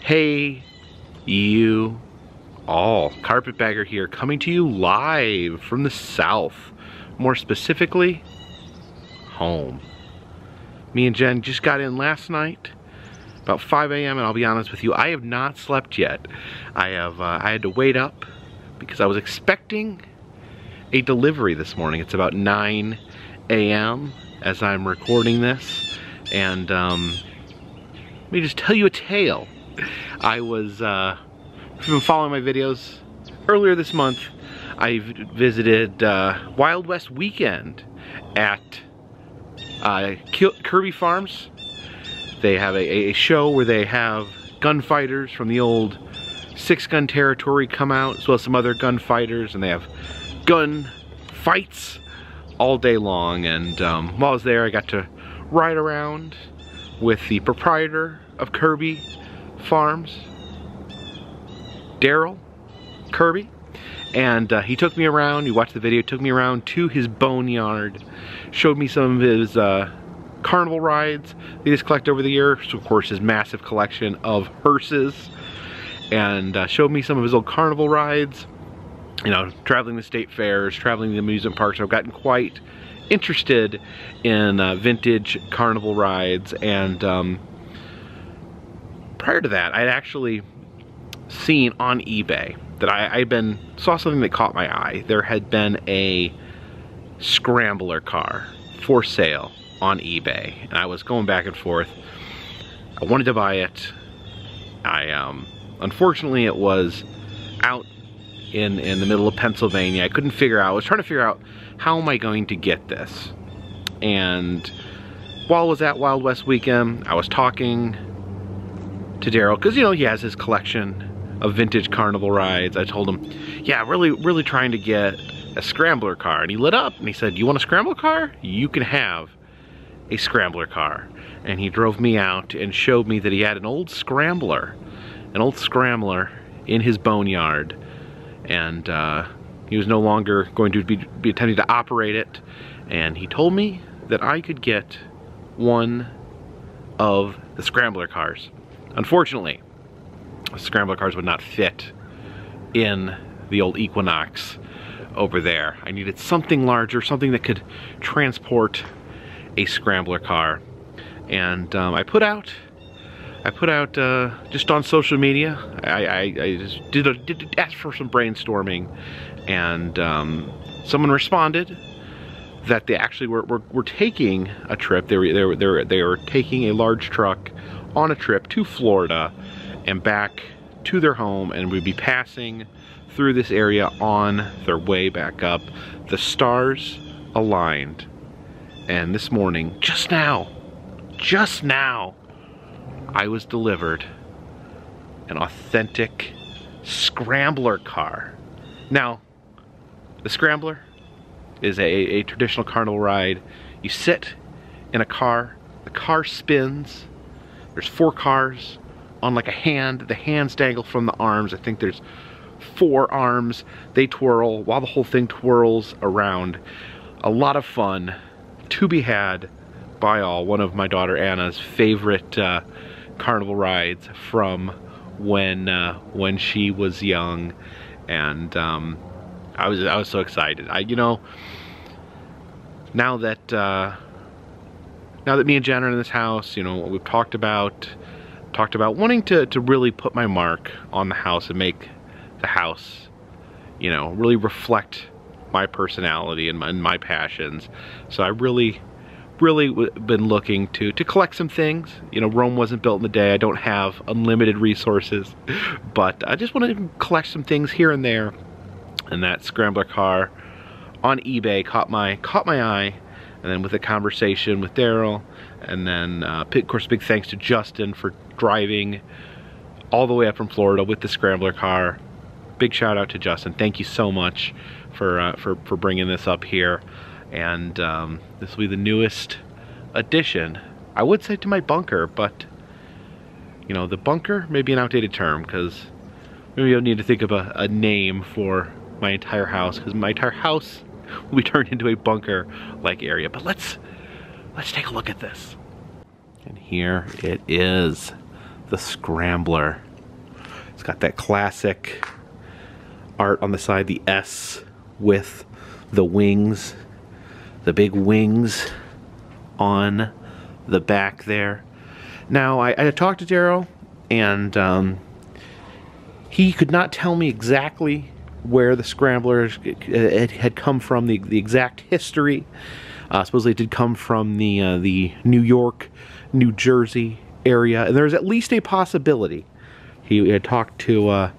Hey, you all. Carpetbagger here, coming to you live from the south. More specifically, home. Me and Jen just got in last night, about 5 a.m., and I'll be honest with you, I have not slept yet. I had to wait up because I was expecting a delivery this morning. It's about 9 a.m. as I'm recording this, and let me just tell you a tale. I was, if you've been following my videos, earlier this month, I visited Wild West Weekend at Kirby Farms. They have a show where they have gunfighters from the old 6-gun territory come out, as well as some other gunfighters, and they have gun fights all day long. And while I was there, I got to ride around with the proprietor of Kirby Farms, Daryl Kirby, and he took me around. You watched the video. Took me around to his boneyard, showed me some of his carnival rides they just collect over the year. So of course his massive collection of hearses, and showed me some of his old carnival rides. You know, traveling the state fairs, traveling the amusement parks. I've gotten quite interested in vintage carnival rides, and prior to that, I'd actually seen on eBay that I saw something that caught my eye. There had been a Scrambler car for sale on eBay, and I was going back and forth. I wanted to buy it. Unfortunately, it was out in the middle of Pennsylvania. I couldn't figure out. I was trying to figure out, how am I going to get this? And while I was at Wild West Weekend, I was talking to Daryl, because you know he has his collection of vintage carnival rides. I told him, yeah, really trying to get a Scrambler car, and he lit up and he said, you want a Scrambler car? You can have a Scrambler car. And he drove me out and showed me that he had an old Scrambler in his boneyard, and he was no longer going to be attempting to operate it, and he told me that I could get one of the Scrambler cars. Unfortunately, the Scrambler cars would not fit in the old Equinox over there. I needed something larger, something that could transport a Scrambler car. And I put out just on social media. I just did ask for some brainstorming, and someone responded that they actually were taking a trip. They were taking a large truck on a trip to Florida and back to their home, and would be passing through this area on their way back up. The stars aligned, and this morning, just now, I was delivered an authentic Scrambler car. Now, the Scrambler is a traditional carnival ride. You sit in a car, the car spins. There's 4 cars on like a hand. The hands dangle from the arms. I think there's 4 arms. They twirl while the whole thing twirls around. A lot of fun to be had by all. One of my daughter Anna's favorite carnival rides from when she was young, and I was so excited. You know, now that me and Jen are in this house, you know, we've talked about wanting to really put my mark on the house and make the house, you know, really reflect my personality and my passions. So I really been looking to collect some things. You know, Rome wasn't built in a day. I don't have unlimited resources, but I just want to collect some things here and there. And that Scrambler car on eBay caught my eye. And then with a conversation with Daryl, and then of course big thanks to Justin for driving all the way up from Florida with the Scrambler car. Big shout out to Justin. Thank you so much for bringing this up here. And this will be the newest addition, I would say, to my bunker, but you know, the bunker may be an outdated term, because maybe I'll need to think of a name for my entire house, because my entire house will be turned into a bunker-like area. But let's take a look at this. And here it is, the Scrambler got that classic art on the side, the S with the wings, the big wings on the back there. Now, I talked to Daryl, and he could not tell me exactly where the Scrambler had come from, the exact history. Supposedly it did come from the New York, New Jersey area, and there's at least a possibility. He had talked to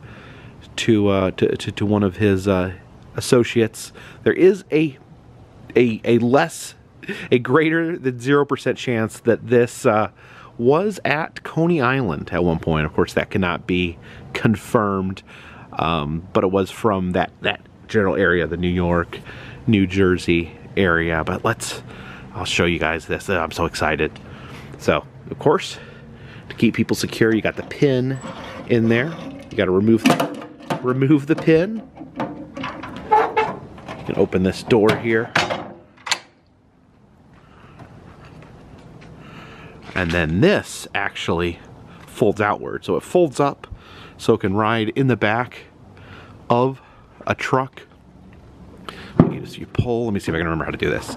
one of his associates. There is a greater than 0% chance that this was at Coney Island at one point. Of course, that cannot be confirmed, but it was from that general area, the New York, New Jersey area. But I'll show you guys this. I'm so excited. So, of course, to keep people secure, you got the pin in there. You got to remove the pin. You can open this door here. And then this actually folds outward. So it folds up so it can ride in the back of a truck. You pull, let me see if I can remember how to do this.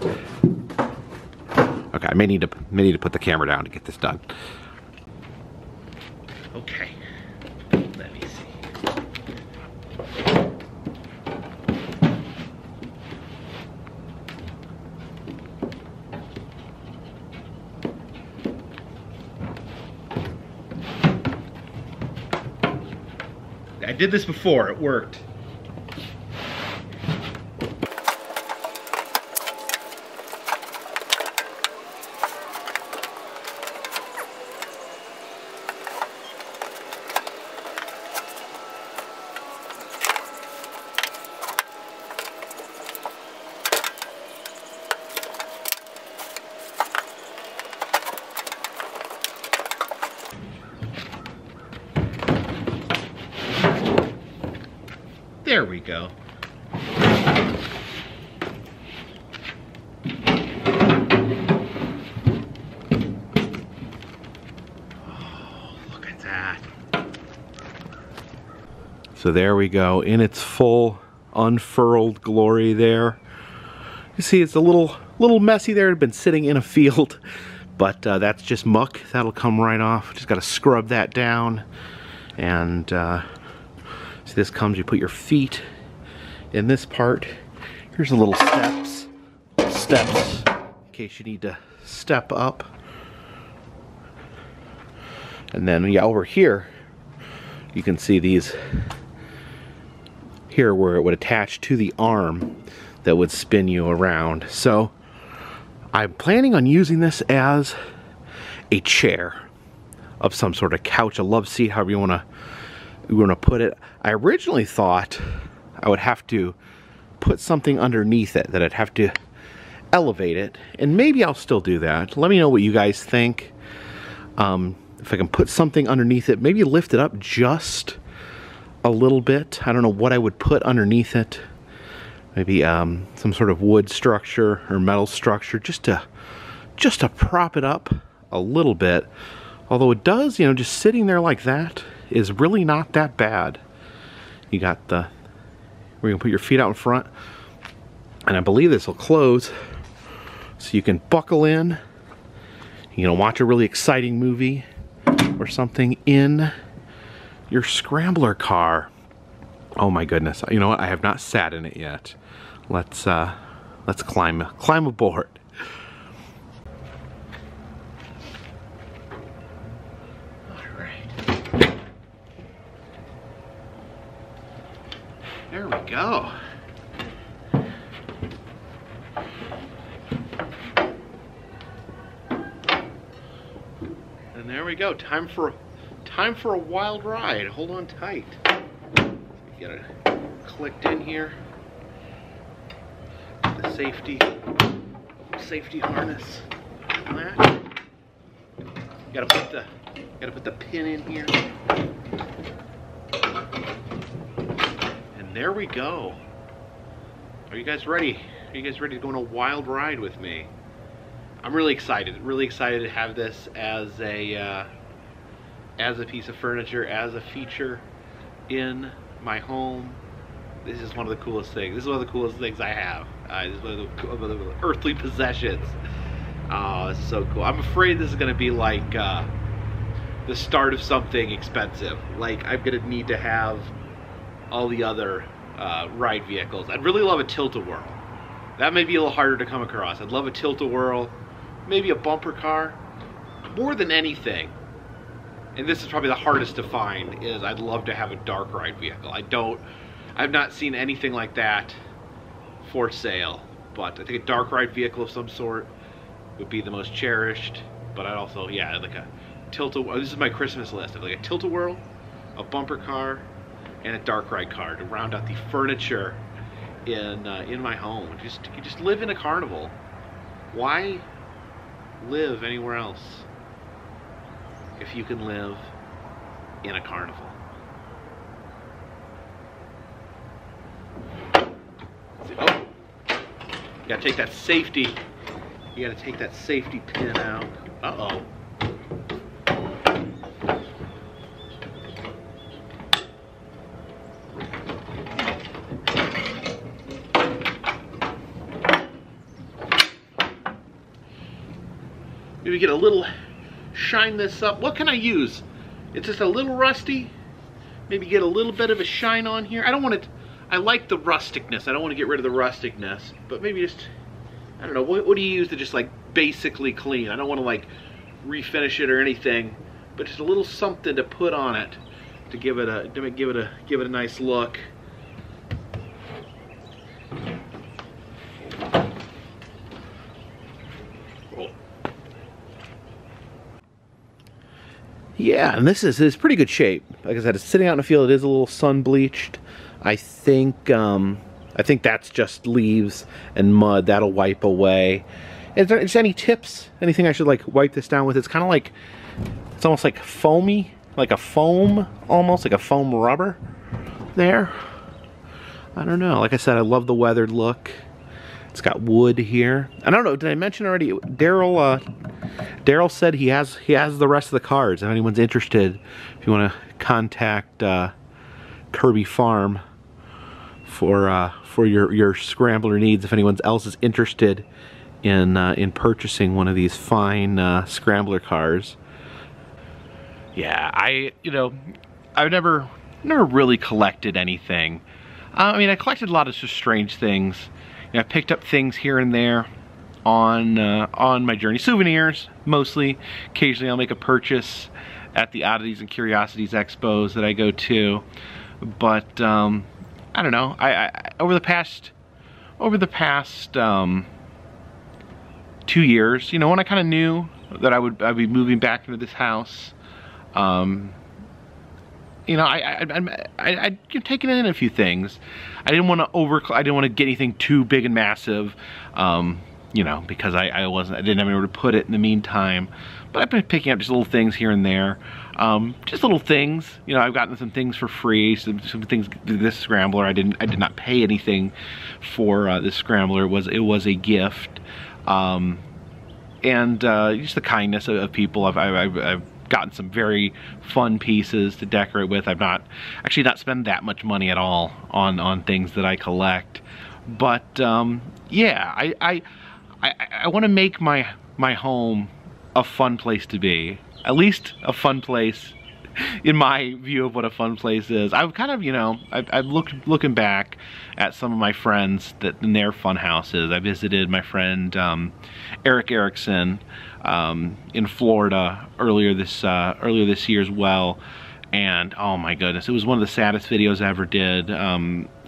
Okay, I may need to put the camera down to get this done. Okay, let me see. I did this before, it worked. There we go. Oh, look at that. So there we go, in its full unfurled glory there. You see it's a little messy there. It had been sitting in a field, but that's just muck. That'll come right off. Just got to scrub that down. And so this comes, you put your feet in this part. Here's the little steps in case you need to step up. And then yeah, over here you can see these here where it would attach to the arm that would spin you around. So I'm planning on using this as a chair of some sort of couch, a love seat, however you want to put it. I originally thought I would have to put something underneath it, that I'd have to elevate it, and maybe I'll still do that. Let me know what you guys think. If I can put something underneath it, maybe lift it up just a little bit. I don't know what I would put underneath it. Maybe some sort of wood structure or metal structure, just to prop it up a little bit. Although it does, you know, just sitting there like that is really not that bad. You got where you can put your feet out in front, and I believe this will close so you can buckle in. You know, watch a really exciting movie or something in your Scrambler car. Oh my goodness! You know what? I have not sat in it yet. Let's climb aboard. There we go. And there we go. Time for a wild ride. Hold on tight. Get it clicked in here. The safety harness. On that. Gotta put the pin in here. There we go. Are you guys ready? Are you guys ready to go on a wild ride with me? I'm really excited to have this as a piece of furniture, as a feature in my home. This is one of the coolest things. This is one of the coolest things I have. This is one of the earthly possessions. Oh, this is so cool. I'm afraid this is going to be like the start of something expensive. Like, I'm going to need to have all the other ride vehicles. I'd really love a tilt-a-whirl. That may be a little harder to come across. I'd love a tilt-a-whirl, maybe a bumper car. More than anything, and this is probably the hardest to find, is I'd love to have a dark ride vehicle. I've not seen anything like that for sale, but I think a dark ride vehicle of some sort would be the most cherished. But I'd also, yeah, like a tilt-a-whirl. This is my Christmas list. I'd like a tilt-a-whirl, a bumper car, and a dark ride car to round out the furniture in my home. You just live in a carnival. Why live anywhere else if you can live in a carnival? Oh, you gotta take that safety. You gotta take that safety pin out. Uh-oh. Maybe get a little, shine this up. What can I use? It's just a little rusty. Maybe get a little bit of a shine on here. I don't want it, I like the rusticness. I don't want to get rid of the rusticness, but maybe just, I don't know, what do you use to just like basically clean? I don't want to like refinish it or anything, but just a little something to put on it to give it a nice look. Yeah, and this is pretty good shape. Like I said, it's sitting out in the field. It is a little sun bleached. I think that's just leaves and mud. That'll wipe away. Is there any tips? Anything I should like wipe this down with? It's kind of like, it's almost like foamy, like a foam, almost like a foam rubber there. I don't know. Like I said, I love the weathered look. It's got wood here. I don't know, did I mention already, Daryl said he has the rest of the cars. If anyone's interested, if you want to contact Kirby Farm for your scrambler needs, if anyone else is interested in purchasing one of these fine scrambler cars. Yeah, I've never really collected anything. I mean, I collected a lot of just strange things. I picked up things here and there on my journey. Souvenirs, mostly. Occasionally I'll make a purchase at the Oddities and Curiosities expos that I go to. But, I don't know. Over the past 2 years, when I kind of knew that I'd be moving back into this house, I'd taken in a few things. I didn't want to get anything too big and massive, because I didn't have anywhere to put it in the meantime. But I've been picking up just little things here and there, just little things. I've gotten some things for free, some things. This scrambler, I did not pay anything for this scrambler. It was a gift, and just the kindness of people. I've gotten some very fun pieces to decorate with. I've not spent that much money at all on things that I collect, but yeah, I want to make my home a fun place to be, at least a fun place in my view of what a fun place is. I've kind of, I've looking back at some of my friends in their fun houses. I visited my friend Eric Erickson in Florida earlier this year as well, and oh my goodness, it was one of the saddest videos I ever did.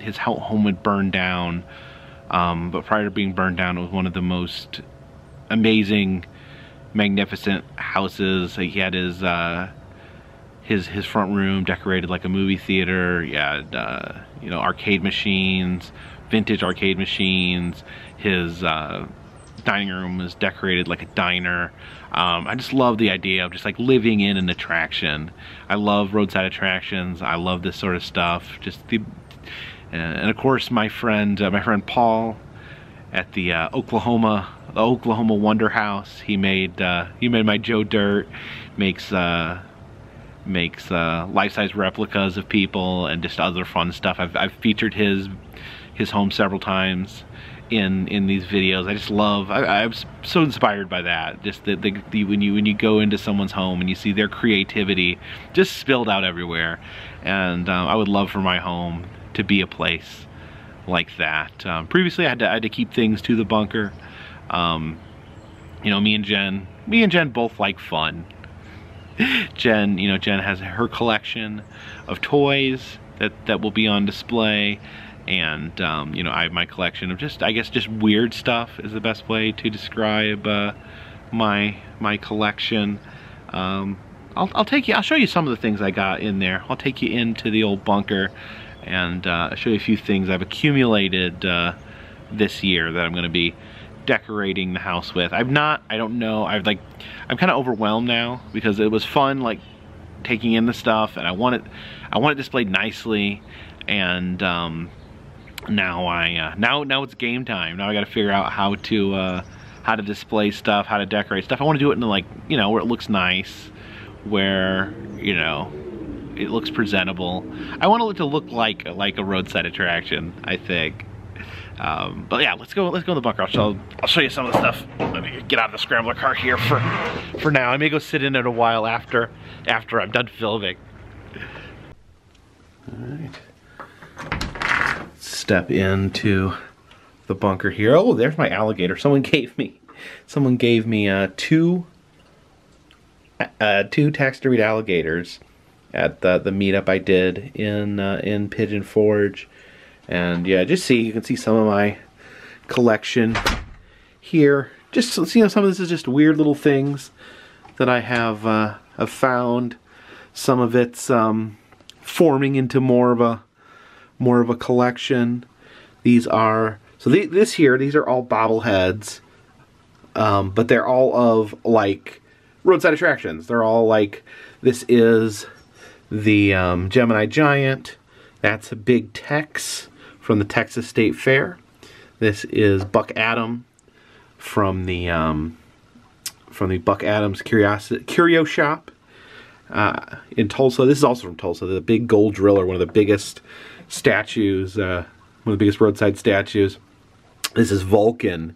His home would burn down, but prior to being burned down, it was one of the most amazing, magnificent houses. He had his front room decorated like a movie theater. He had arcade machines, vintage arcade machines. His dining room was decorated like a diner. I just love the idea of just like living in an attraction. I love roadside attractions. I love this sort of stuff. And of course my friend Paul at the Oklahoma Wonder House. He made my Joe Dirt. Makes makes life-size replicas of people and just other fun stuff. I've featured his home several times in these videos. I just love, I'm so inspired by that. Just when you go into someone's home and you see their creativity just spilled out everywhere. And I would love for my home to be a place like that. Previously I had to keep things to the bunker. You know, me and Jen both like fun. Jen has her collection of toys that will be on display. And you know, I have my collection of just, I guess, just weird stuff is the best way to describe my collection. I'll show you some of the things I got in there. I'll take you into the old bunker and show you a few things I've accumulated this year that I'm going to be decorating the house with. I'm kind of overwhelmed now because it was fun, like, taking in the stuff, and I want it displayed nicely. And now it's game time. Now I got to figure out how to display stuff, how to decorate stuff. I want to do it in, like, you know, where it looks nice, where, you know, it looks presentable. I want it to look like a roadside attraction, I think. But yeah, let's go in the bunker. I'll show you some of the stuff. Let me get out of the scrambler car here for now. I may go sit in it a while after I'm done filming. All right. Step into the bunker here. Oh, there's my alligator. Someone gave me two taxidermied alligators at the meetup I did in Pigeon Forge. And yeah, you can see some of my collection here. Just, you know, some of this is just weird little things that I have found. Some of it's forming into more of a collection. These are, so these are all bobbleheads, but they're all of, like, roadside attractions. They're all like, this is the Gemini Giant. That's a Big Tex from the Texas State Fair. This is Buck Adam from the Buck Adams Curio Shop in Tulsa. This is also from Tulsa. The big gold driller, one of the biggest statues, one of the biggest roadside statues. This is Vulcan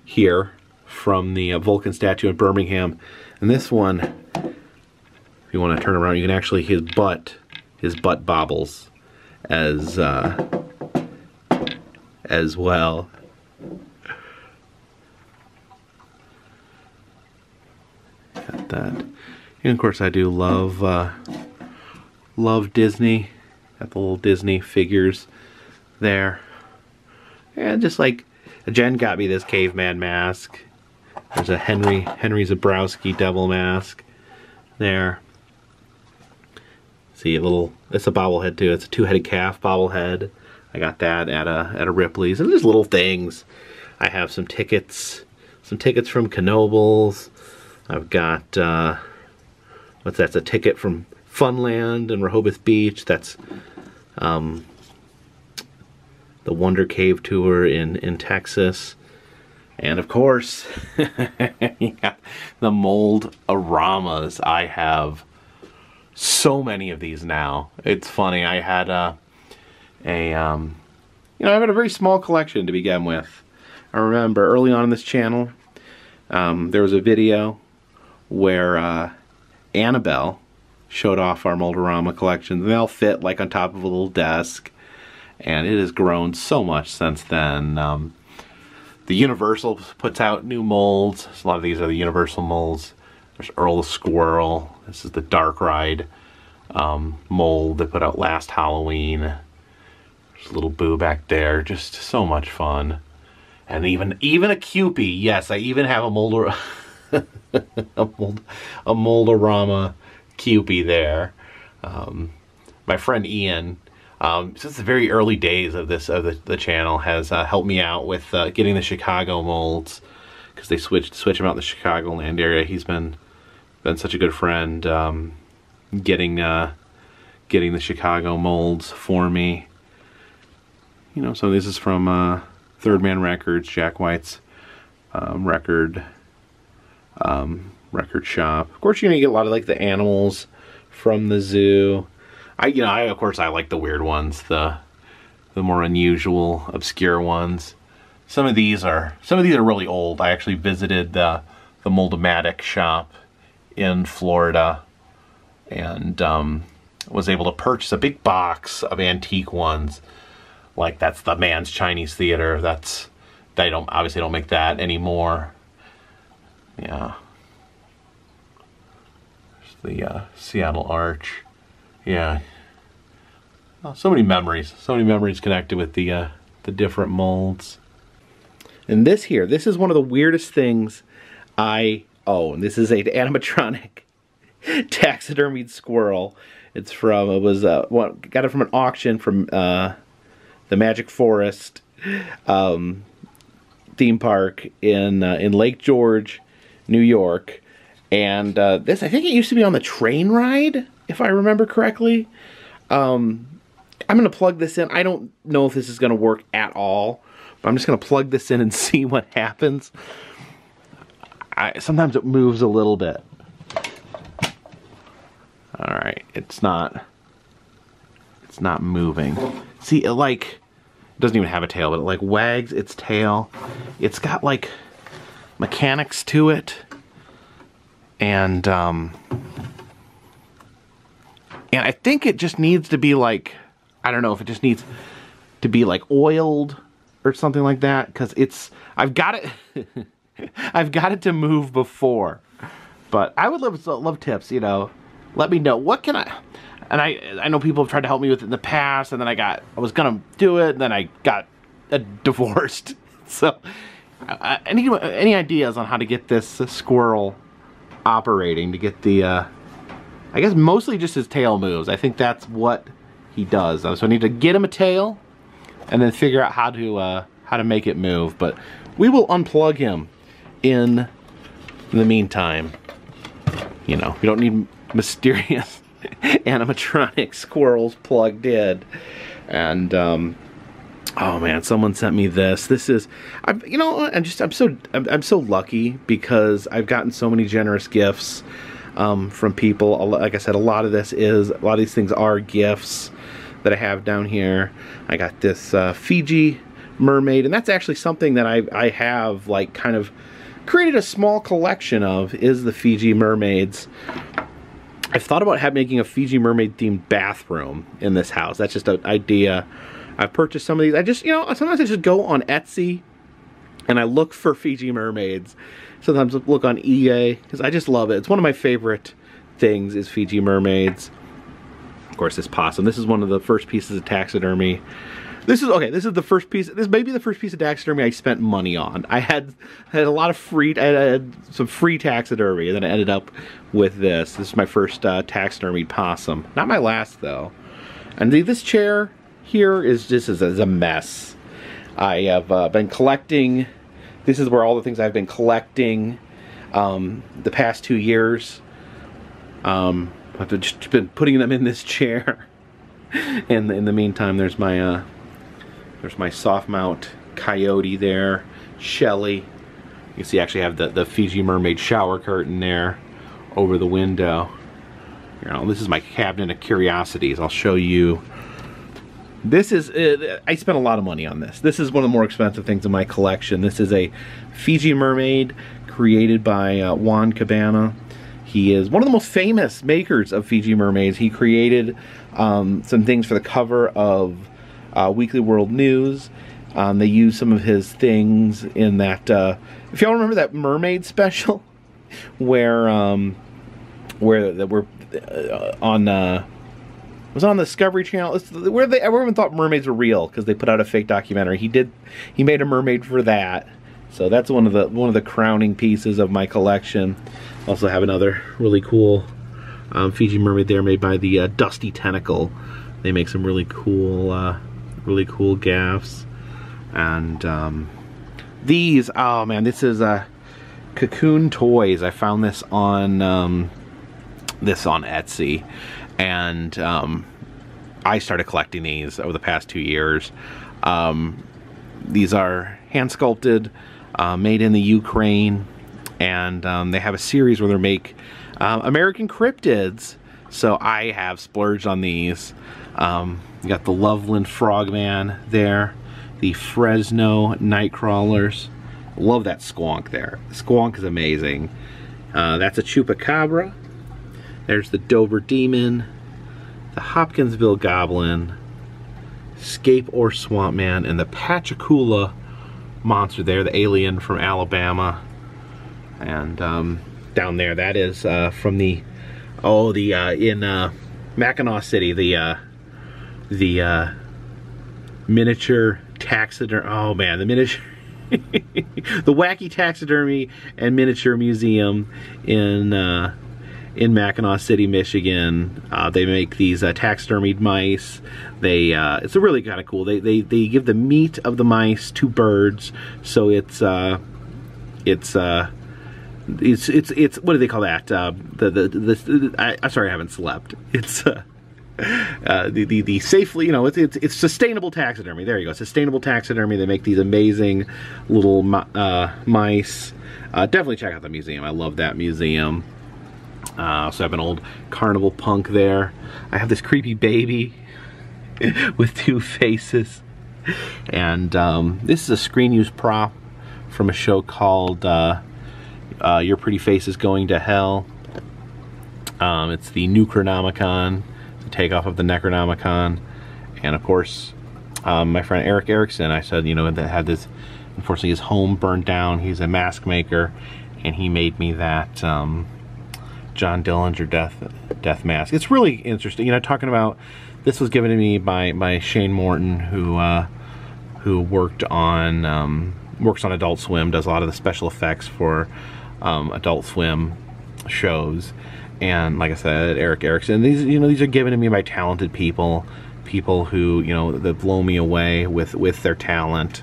here from the Vulcan statue in Birmingham. And this one, if you want to turn around, you can actually, his butt bobbles as well. Got that. And of course I do love Disney. Got the little Disney figures there. And just like, Jen got me this caveman mask. There's a Henry Zabrowski devil mask there. See, it's a bobblehead too. It's a two-headed calf bobblehead. I got that at a Ripley's. And there's little things. I have some tickets from Knoebels. I've got what's that? It's a ticket from Funland and Rehoboth Beach. That's the Wonder Cave tour in Texas. And of course, yeah, the mold-aramas. I have so many of these now. It's funny. I had you know, I've had a very small collection to begin with. I remember early on in this channel, there was a video where Annabelle showed off our mold-arama collection. They all fit like on top of a little desk, and it has grown so much since then. The Universal puts out new molds. A lot of these are the Universal molds. There's Earl the Squirrel. This is the Dark Ride mold they put out last Halloween. There's a little Boo back there. Just so much fun. And even a Cupie. Yes, I even have a mold-arama Cupie there. My friend Ian, since the very early days of the channel, has helped me out with getting the Chicago molds, because they switch them out in the Chicagoland area. He's been such a good friend, getting the Chicago molds for me. You know, so this is from Third Man Records, Jack White's record shop. Of course, you're gonna get a lot of like the animals from the zoo. Of course I like the weird ones, the more unusual, obscure ones. Some of these are really old. I actually visited the Mold-O-Matic shop in Florida and was able to purchase a big box of antique ones. Like that's the Man's Chinese Theater. They obviously don't make that anymore. Yeah. There's the Seattle Arch. Yeah. Oh, so many memories. So many memories connected with the different molds. And this is one of the weirdest things I own. This is an animatronic taxidermied squirrel. Got it from an auction from the Magic Forest theme park in Lake George, New York. And this, I think it used to be on the train ride, if I remember correctly. I'm going to plug this in. I don't know if this is going to work at all, but I'm just going to plug this in and see what happens. Sometimes it moves a little bit. All right, it's not moving. See, it doesn't even have a tail, but it like wags its tail. It's got like mechanics to it, and I think it just needs to be like, I don't know if it just needs to be like oiled or something like that, because I've got it I've got it to move before. But I would love tips, you know. Let me know, what can I know people have tried to help me with it in the past, and then I was gonna do it, and then I got divorced. So I need any ideas on how to get this squirrel operating, to get the I guess mostly just his tail moves. I think that's what he does. So I need to get him a tail and then figure out how to make it move. But we will unplug him in the meantime. You know, we don't need mysterious animatronic squirrels plugged in. And oh man, someone sent me this. This is, you know, I'm so lucky because I've gotten so many generous gifts from people. Like I said, a lot of these things are gifts that I have down here. I got this Fiji mermaid, and that's actually something that I have like kind of created a small collection of, is the Fiji mermaids. I've thought about making a Fiji mermaid themed bathroom in this house. That's just an idea. I've purchased some of these. I just, you know, sometimes I just go on Etsy and I look for Fiji mermaids. Sometimes I look on eBay because I just love it. It's one of my favorite things, is Fiji mermaids. Of course, this possum. This is one of the first pieces of taxidermy. This is the first piece. This may be the first piece of taxidermy I spent money on. I had a lot of free. I had some free taxidermy, and then I ended up with this. This is my first taxidermied possum. Not my last though. And this chair here is just is a mess. I have been collecting. This is where all the things I've been collecting the past 2 years. I've just been putting them in this chair. And in the meantime, there's my soft mount coyote there, Shelly. You can see I actually have the Fiji mermaid shower curtain there over the window. You know, this is my cabinet of curiosities. I'll show you. This is, I spent a lot of money on this. This is one of the more expensive things in my collection. This is a Fiji mermaid created by Juan Cabana. He is one of the most famous makers of Fiji mermaids. He created some things for the cover of Weekly World News. They used some of his things in that, if y'all remember that mermaid special, where that were on, it was on the Discovery Channel, where everyone thought mermaids were real because they put out a fake documentary. He made a mermaid for that. So that's one of the crowning pieces of my collection. Also have another really cool Fiji mermaid there, made by the Dusty Tentacle. They make some really cool gaffs. And these, oh man, this is Cocoon Toys. I found this on Etsy, and I started collecting these over the past 2 years. These are hand sculpted, made in the Ukraine, and they have a series where they make American cryptids So I have splurged on these. You got the Loveland Frogman there, the Fresno Nightcrawlers. Love that squonk there. The squonk is amazing. That's a Chupacabra. There's the Dover Demon, the Hopkinsville Goblin, Scape or Swamp Man, and the Pachacula monster there, the alien from Alabama. And down there, that is from the in Mackinac City, the miniature taxidermy. Oh man, the miniature, the wacky taxidermy and miniature museum in Mackinac City, Michigan. They make these taxidermied mice. It's really kind of cool. They give the meat of the mice to birds, so it's what do they call that? I'm sorry, I haven't slept. It's the safely, it's sustainable taxidermy. There you go, sustainable taxidermy. They make these amazing little mice. Definitely check out the museum. I love that museum. So I have an old carnival punk there. I have this creepy baby with two faces. And this is a screen use prop from a show called Your Pretty Face is Going to Hell. It's the Necronomicon, the takeoff of the Necronomicon. And of course, my friend Eric Erickson, I said, that had this, unfortunately his home burned down. He's a mask maker, and he made me that John Dillinger death mask. It's really interesting, talking about, this was given to me by Shane Morton, who works on Adult Swim, does a lot of the special effects for Adult Swim shows. And like I said, Eric Erickson, these are given to me by talented people who, that blow me away with their talent,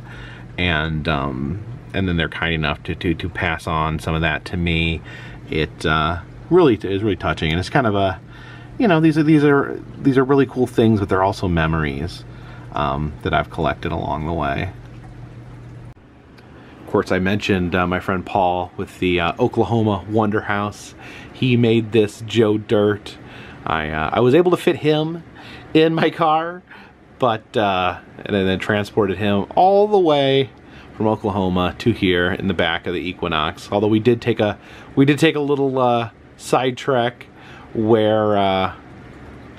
and then they're kind enough to pass on some of that to me. It really is really touching, and it's kind of a, these are really cool things, but they're also memories that I've collected along the way. Of course, I mentioned my friend Paul with the Oklahoma Wonder House. He made this Joe Dirt. I was able to fit him in my car, but and then transported him all the way from Oklahoma to here in the back of the Equinox. Although we did take a little side trek where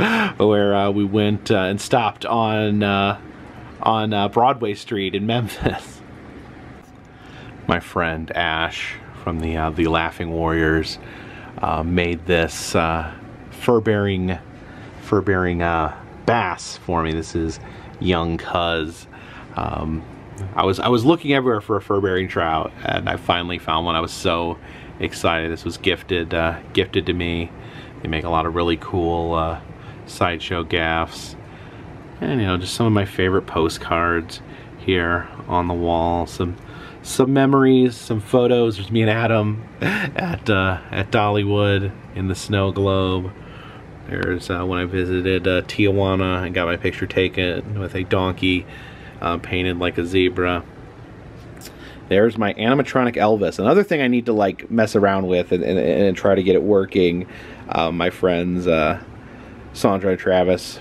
we went and stopped on Broadway Street in Memphis. My friend Ash from the Laughing Warriors made this fur-bearing bass for me. This is young cuz. I was looking everywhere for a fur-bearing trout, and I finally found one. I was so excited. This was gifted to me. They make a lot of really cool sideshow gaffs, and just some of my favorite postcards here on the wall. Some memories, some photos. There's me and Adam at Dollywood in the snow globe. There's when I visited Tijuana and got my picture taken with a donkey painted like a zebra. There's my animatronic Elvis. Another thing I need to mess around with and try to get it working. My friends Sandra and Travis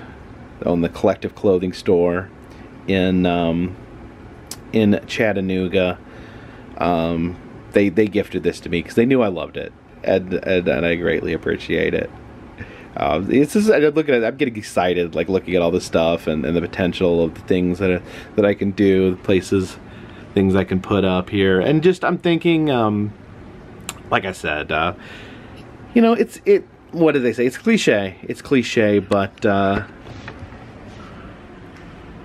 own the Collective Clothing Store in Chattanooga. They gifted this to me because they knew I loved it, and I greatly appreciate it. It's just, I look at it, I'm getting excited, looking at all this stuff and the potential of the things that I can do, the places, things I can put up here, and just I'm thinking, like I said, what did they say? It's cliche, but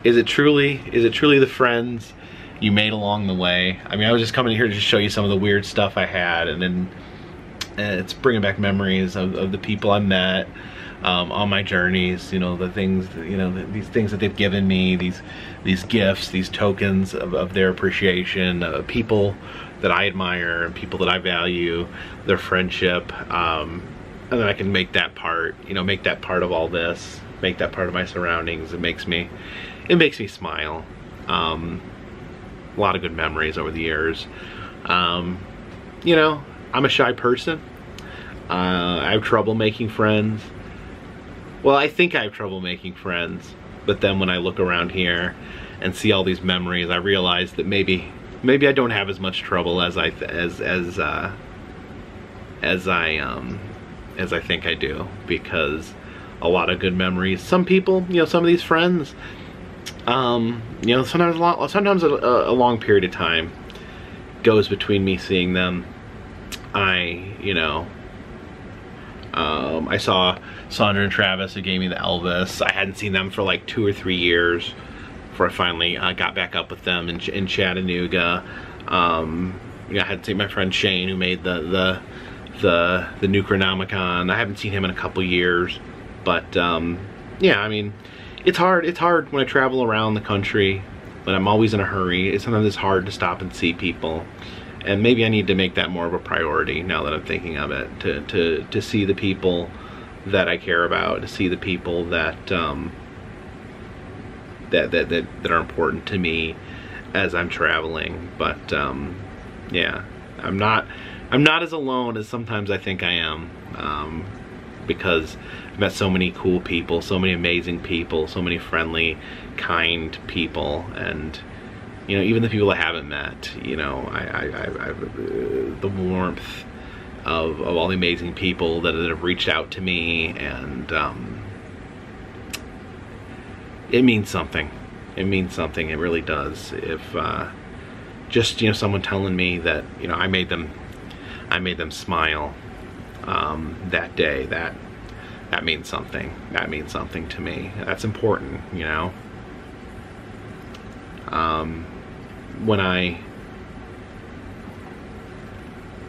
is it truly the friends you made along the way? I mean, I was just coming here to just show you some of the weird stuff I had, and then it's bringing back memories of the people I met on my journeys. The things, these things that they've given me, these gifts, these tokens of their appreciation, people that I admire and people that I value, their friendship, and then I can make that part, make that part of all this, make that part of my surroundings. It makes me smile. A lot of good memories over the years. I'm a shy person. I have trouble making friends. well, I think I have trouble making friends, but then when I look around here and see all these memories, I realize that maybe I don't have as much trouble as I think I do, because a lot of good memories. Some people, you know, some of these friends, you know, sometimes a long period of time goes between me seeing them. I saw Sandra and Travis, who gave me the Elvis. I hadn't seen them for like 2 or 3 years before I finally got back up with them in Chattanooga. I hadn't seen my friend Shane, who made the new Chronomicon. I haven't seen him in a couple years, but yeah, I mean, it's hard when I travel around the country, but I'm always in a hurry. Sometimes it's hard to stop and see people, and maybe I need to make that more of a priority now that I'm thinking of it, to see the people that I care about, to see the people that that are important to me as I'm traveling. But yeah, I'm not as alone as sometimes I think I am, because I've met so many cool people, so many amazing people, so many friendly, kind people, and you know, even the people I haven't met, you know, the warmth of all the amazing people that have reached out to me, and it means something. It means something. It really does. If just, you know, someone telling me that, you know, I made them smile that day, that means something. That means something to me. That's important, you know. When I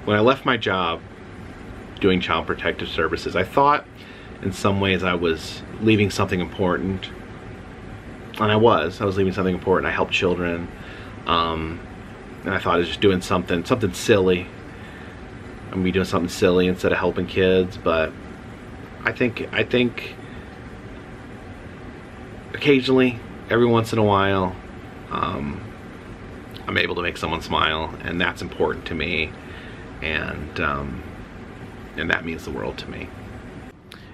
left my job doing Child Protective Services, I thought in some ways I was leaving something important, and I was leaving something important. I helped children, and I thought I was just doing something silly. I'm gonna be doing something silly instead of helping kids. But I think occasionally, every once in a while, I'm able to make someone smile, and that's important to me, and that means the world to me.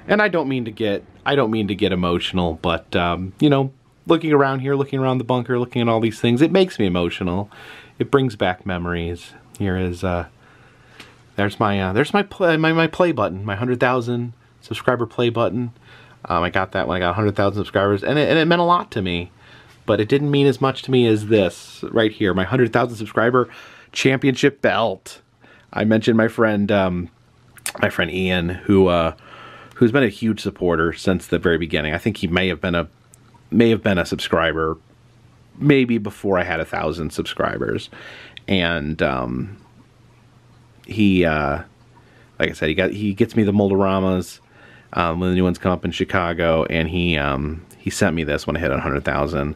And I don't mean to get emotional, but you know, looking around here, looking around the bunker, looking at all these things, it makes me emotional. It brings back memories. Here is there's my play button, my 100,000 subscriber play button. I got that when I got 100,000 subscribers, and it meant a lot to me. But it didn't mean as much to me as this right here, my 100,000 subscriber championship belt. I mentioned my friend Ian, who's been a huge supporter since the very beginning. I think he may have been a subscriber maybe before I had 1,000 subscribers, and he like I said, he gets me the Mold-A-Ramas when the new ones come up in Chicago, and he sent me this when I hit 100,000,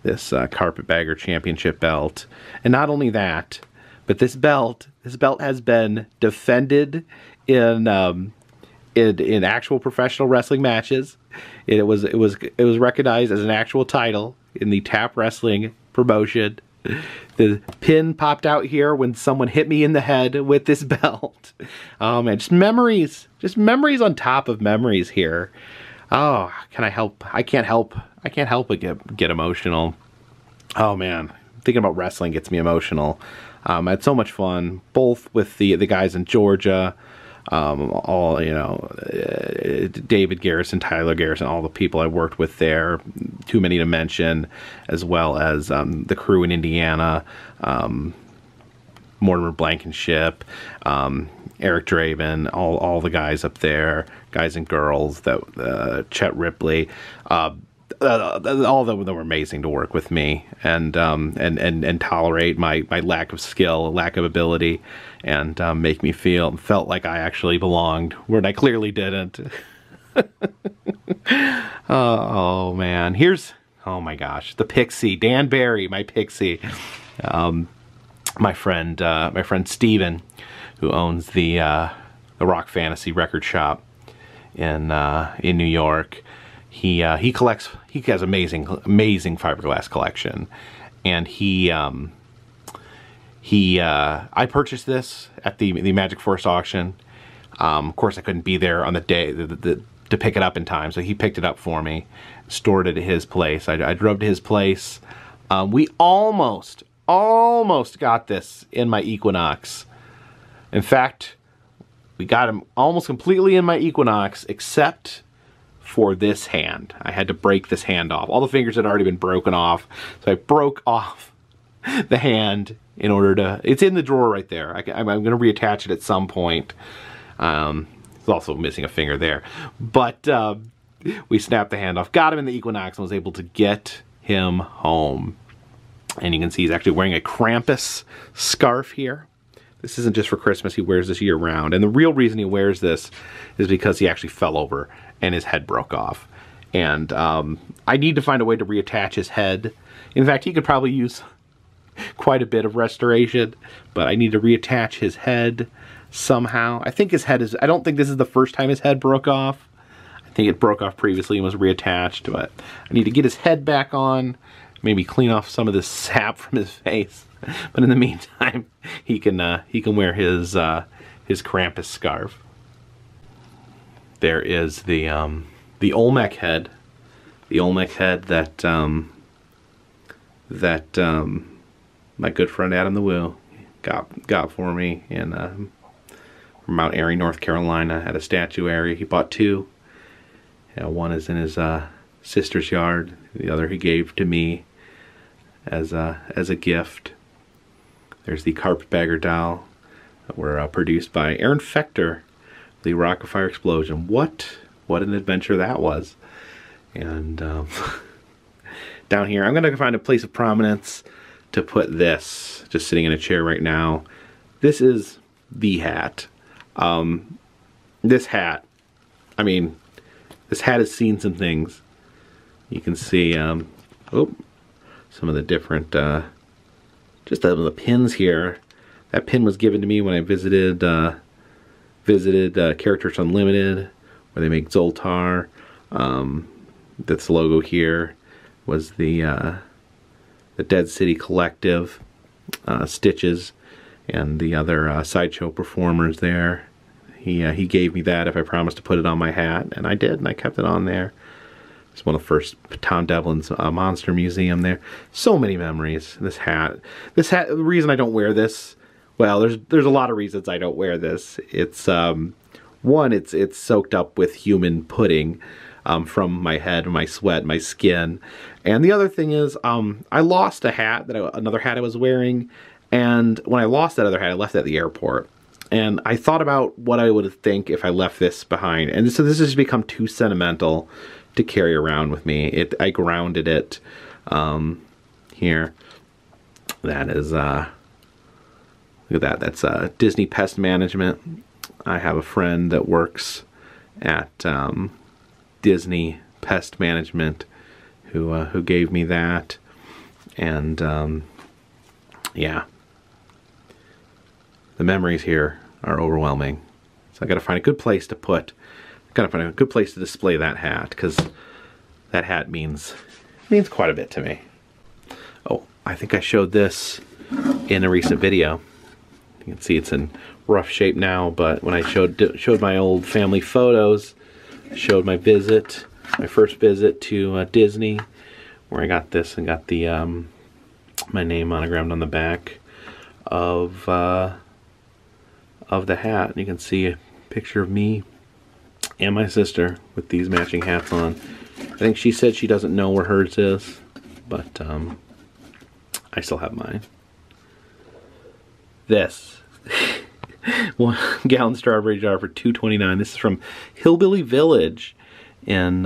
this Carpetbagger championship belt. And not only that, but this belt has been defended in actual professional wrestling matches. It was recognized as an actual title in the Tap Wrestling promotion. The pin popped out here when someone hit me in the head with this belt. And just memories on top of memories here. Oh, can I help? I can't help but get emotional. Oh man, thinking about wrestling gets me emotional. I had so much fun, both with the guys in Georgia, all, you know, David Garrison, Tyler Garrison, all the people I worked with there, too many to mention, as well as the crew in Indiana, Mortimer Blankenship, Eric Draven, all the guys up there, guys and girls, that Chet Ripley, all of them were amazing to work with me, and tolerate my lack of skill, lack of ability, and make me felt like I actually belonged when I clearly didn't. Oh man, oh my gosh, the Pixie, Dan Barry, my Pixie, my friend Steven, who owns the Rock Fantasy record shop in New York. He has amazing fiberglass collection, and I purchased this at the Magic Force auction. Of course, I couldn't be there on the day, the to pick it up in time. So he picked it up for me, stored it at his place. I drove to his place. We almost got this in my Equinox. In fact, we got him almost completely in my Equinox, except for this hand. I had to break this hand off. All the fingers had already been broken off, so I broke off the hand in order to... It's in the drawer right there. I'm going to reattach it at some point. It's also missing a finger there. But we snapped the hand off, got him in the Equinox, and was able to get him home. And you can see he's actually wearing a Krampus scarf here. This isn't just for Christmas, he wears this year-round. And the real reason he wears this is because he actually fell over and his head broke off. And I need to find a way to reattach his head. In fact, he could probably use quite a bit of restoration, but I need to reattach his head somehow. I think his head is... I don't think this is the first time his head broke off. I think it broke off previously and was reattached, but I need to get his head back on, maybe clean off some of this sap from his face. But in the meantime, he can wear his Krampus scarf. There is the Olmec head, that my good friend Adam the Woo got for me in from Mount Airy, North Carolina, at a statuary. He bought two. One is in his sister's yard. The other he gave to me as a gift. There's the Carpetbagger doll that were produced by Aaron Fechter, the Rock of Fire Explosion. What an adventure that was. And down here, I'm going to find a place of prominence to put this, just sitting in a chair right now. This is the hat. This hat, I mean, this hat has seen some things. You can see some of the different, just the pins here. That pin was given to me when I visited Characters Unlimited, where they make Zoltar. This logo here was the Dead City Collective, Stitches, and the other sideshow performers there. He gave me that if I promised to put it on my hat, and I did, and I kept it on there. It's one of the first Tom Devlin's Monster Museum there. So many memories. This hat, the reason I don't wear this, well, there's a lot of reasons I don't wear this. It's one, it's soaked up with human pudding from my head, my sweat, my skin. And the other thing is, I lost a hat, another hat I was wearing, and when I lost that other hat, I left it at the airport. And I thought about what I would think if I left this behind. And so this has become too sentimental to carry around with me. I grounded it here. That is, look at that. That's Disney Pest Management. I have a friend that works at Disney Pest Management who gave me that. And yeah. The memories here are overwhelming. So I gotta find a good place to display that hat, because that hat means quite a bit to me. Oh, I think I showed this in a recent video. You can see it's in rough shape now, but when I showed my old family photos, I showed my first visit to Disney, where I got this and got the my name monogrammed on the back of the hat. And you can see a picture of me and my sister with these matching hats on. I think she said she doesn't know where hers is, but I still have mine. This 1 gallon strawberry jar for $2.29. This is from Hillbilly Village in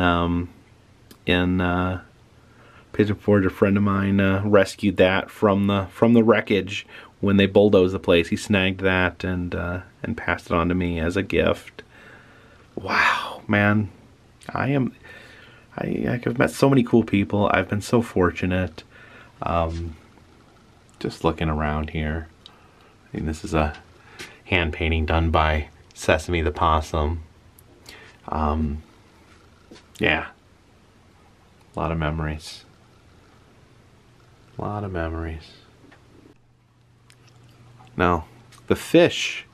Pigeon Forge. A friend of mine rescued that from the wreckage when they bulldozed the place. He snagged that and passed it on to me as a gift. Wow, man, I've met so many cool people. I've been so fortunate. Just looking around here, I mean, this is a hand painting done by Sesame the Possum. Yeah, a lot of memories. A lot of memories. Now, the fish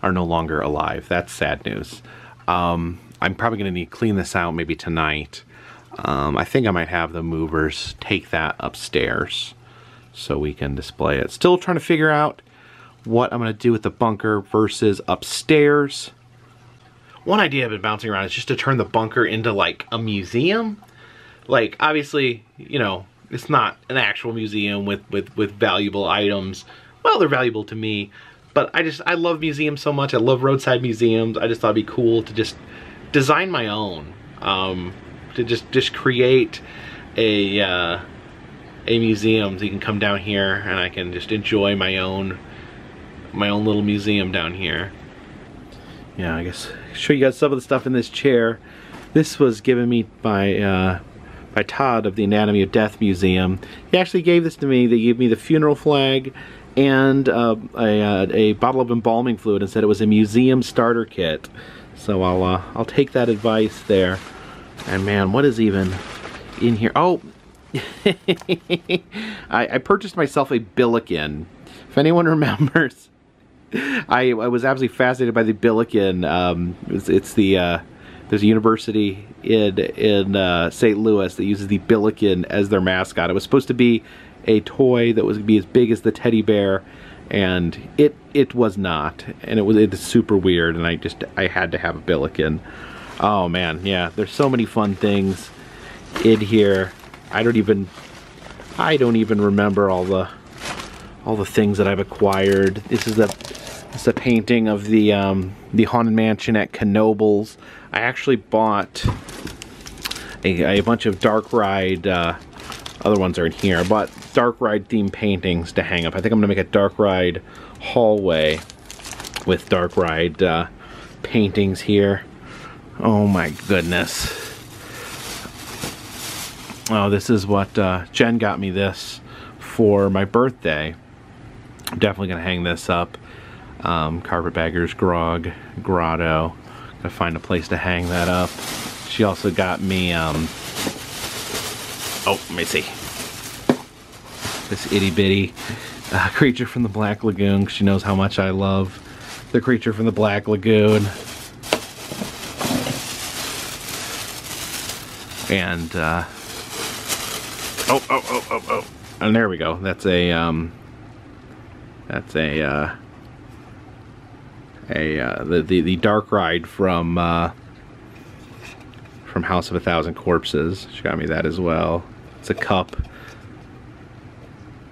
are no longer alive. That's sad news. I'm probably going to need to clean this out maybe tonight. I think I might have the movers take that upstairs so we can display it. Still trying to figure out what I'm going to do with the bunker versus upstairs. One idea I've been bouncing around is just to turn the bunker into like a museum. Like, obviously, you know, it's not an actual museum with valuable items. Well, they're valuable to me, but I love museums so much. I love roadside museums. I just thought it'd be cool to just design my own. To just create a museum so you can come down here and I can just enjoy my own little museum down here. Yeah, I guess show you guys some of the stuff in this chair. This was given me by Todd of the Anatomy of Death Museum. He actually gave this to me. They gave me the funeral flag and a bottle of embalming fluid and said it was a museum starter kit. So I'll take that advice there. And man, what is even in here? Oh, I purchased myself a Billiken. If anyone remembers, I was absolutely fascinated by the Billiken. It's the there's a university in St. Louis that uses the Billiken as their mascot. It was supposed to be a toy that was going to be as big as the teddy bear, and it was not, and it's super weird. And I had to have a Billiken. Oh man, yeah, there's so many fun things in here. I don't even remember all the things that I've acquired. This is a painting of the Haunted Mansion at Knoebels. I actually bought a bunch of Dark Ride, other ones are in here. I bought Dark Ride themed paintings to hang up. I think I'm gonna make a Dark Ride hallway with Dark Ride paintings here. Oh my goodness. Oh, this is what Jen got me this for my birthday. I'm definitely gonna hang this up. Carpetbagger's Grotto. Gotta find a place to hang that up. She also got me, oh, let me see. This itty bitty creature from the Black Lagoon, 'cause she knows how much I love the creature from the Black Lagoon. And, oh. And there we go. That's the Dark Ride from House of a Thousand Corpses. She got me that as well. It's a cup.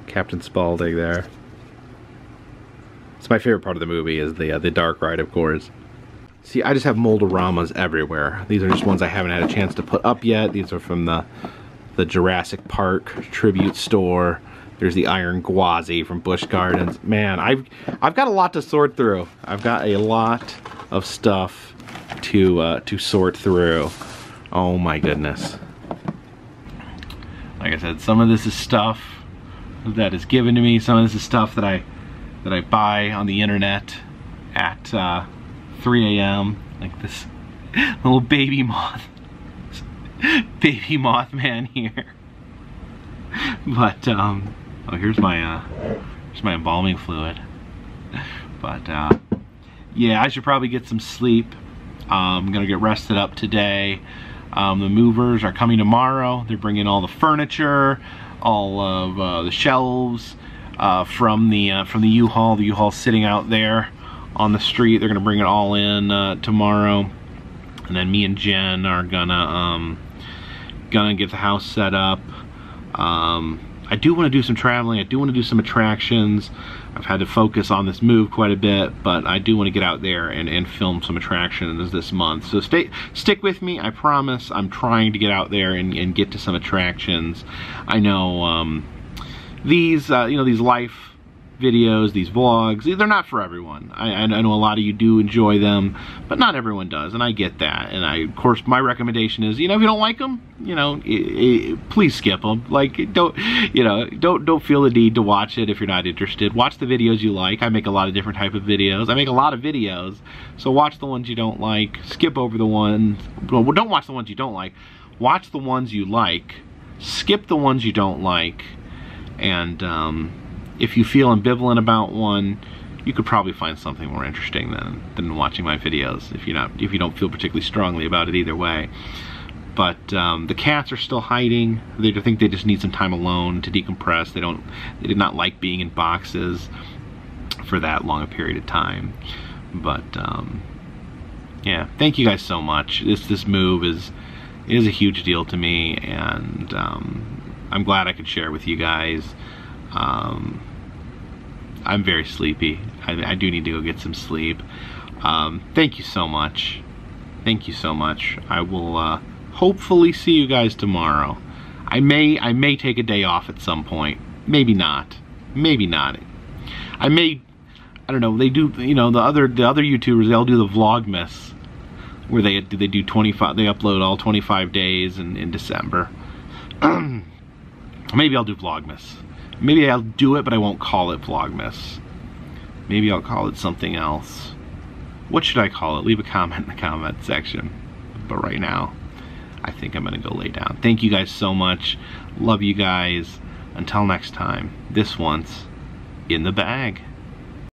Captain Spaulding there. It's my favorite part of the movie is the Dark Ride, of course. See, I just have Moldoramas everywhere. These are just ones I haven't had a chance to put up yet. These are from the Jurassic Park tribute store. There's the Iron Gwazi from Busch Gardens. Man, I've got a lot to sort through. I've got a lot of stuff to sort through. Oh my goodness. Like I said, some of this is stuff that is given to me. Some of this is stuff that I buy on the internet at 3 a.m. Like this little baby moth. Baby Mothman here. But oh, here's my embalming fluid. But yeah, I should probably get some sleep. I'm gonna get rested up today. The movers are coming tomorrow. They're bringing all the furniture, all of the shelves from the U-Haul. The U-Haul's sitting out there on the street. They're gonna bring it all in tomorrow, and then me and Jen are gonna get the house set up. I do want to do some traveling. I do want to do some attractions. I've had to focus on this move quite a bit, but I do want to get out there and film some attractions this month. So stick with me. I promise I'm trying to get out there and get to some attractions. I know these these life videos, these vlogs, they're not for everyone. I know a lot of you do enjoy them, but not everyone does, and I get that. And of course, my recommendation is, if you don't like them, please skip them. Like, don't feel the need to watch it if you're not interested. Watch the videos you like. I make a lot of different type of videos. I make a lot of videos, so watch the ones you don't like. Skip over the ones. Well, don't watch the ones you don't like. Watch the ones you like. Skip the ones you don't like, and if you feel ambivalent about one, you could probably find something more interesting than watching my videos if you don't feel particularly strongly about it either way. But the cats are still hiding. I think they just need some time alone to decompress. They did not like being in boxes for that long a period of time. But yeah, thank you guys so much. This move is a huge deal to me, and I'm glad I could share it with you guys. I'm very sleepy. I do need to go get some sleep. Thank you so much. Thank you so much. I will hopefully see you guys tomorrow. I may take a day off at some point. Maybe not. Maybe not. I don't know. They do, you know, the other YouTubers, they'll do the Vlogmas, where they do 25. They upload all 25 days in December. Maybe I'll do Vlogmas. Maybe I'll do it, but I won't call it Vlogmas. Maybe I'll call it something else. What should I call it? Leave a comment in the comment section. But right now, I think I'm gonna go lay down. Thank you guys so much. Love you guys. Until next time, this one's in the bag.